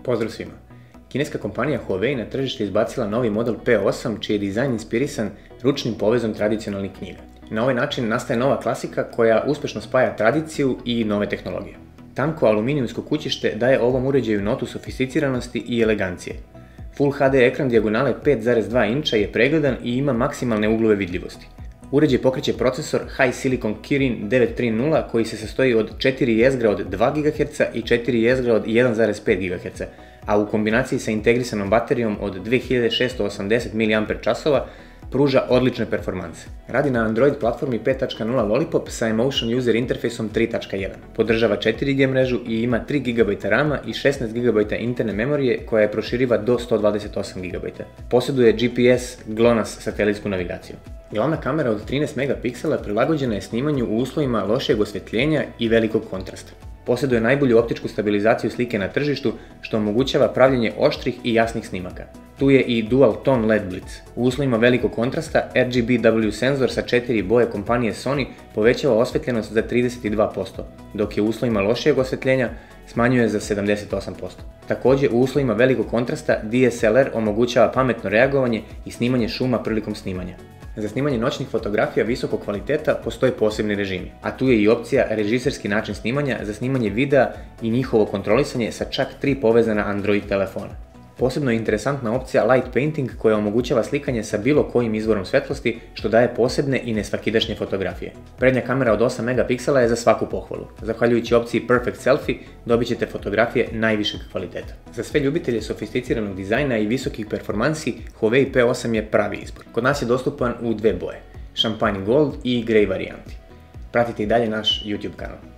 Pozdrav svima! Kineska kompanija Huawei na tržište izbacila novi model P8 čiji je dizajn inspirisan ručnim povezom tradicionalnih knjiga. Na ovaj način nastaje nova klasika koja uspješno spaja tradiciju i nove tehnologije. Tanko aluminijumsko kućište daje ovom uređaju notu sofisticiranosti i elegancije. Full HD ekran dijagonale 5,2 inča je pregledan i ima maksimalne uglove vidljivosti. Uređaj pokreće procesor High Silicon Kirin 930 koji se sastoji od 4 jezgra od 2 GHz i 4 jezgra od 1,5 GHz, a u kombinaciji sa integrisanom baterijom od 2680 mAh pruža odlične performanse. Radi na Android platformi 5.0 Lollipop sa Emotion User Interfaceom 3.1. Podržava 4G mrežu i ima 3 GB RAM-a i 16 GB interne memorije koja je proširiva do 128 GB. Posjeduje GPS GLONASS satelitsku navigaciju. Glavna kamera od 13 megapiksela prilagođena je snimanju u uslovima lošijeg osvjetljenja i velikog kontrasta. Posjeduje najbolju optičku stabilizaciju slike na tržištu što omogućava pravljenje oštrih i jasnih snimaka. Tu je i Dual Tone LED Blitz. U uslovima velikog kontrasta RGBW senzor sa 4 boje kompanije Sony povećava osvjetljenost za 32%, dok je u uslovima lošijeg osvjetljenja smanjuje za 78%. Također u uslovima velikog kontrasta DSLR omogućava pametno reagovanje i snimanje šuma prilikom snimanja. Za snimanje noćnih fotografija visokog kvaliteta postoje posebni režimi, a tu je i opcija režiserski način snimanja za snimanje videa i njihovo kontrolisanje sa čak 3 povezana Android telefona. Posebno je interesantna opcija Light Painting koja omogućava slikanje sa bilo kojim izvorom svjetlosti što daje posebne i nesvakidašnje fotografije. Prednja kamera od 8 megapiksela je za svaku pohvalu. Zahvaljujući opciji Perfect Selfie dobit ćete fotografije najvišeg kvaliteta. Za sve ljubitelje sofisticiranog dizajna i visokih performansi, Huawei P8 je pravi izbor. Kod nas je dostupan u dve boje, Champagne Gold i Grey varijanti. Pratite i dalje naš YouTube kanal.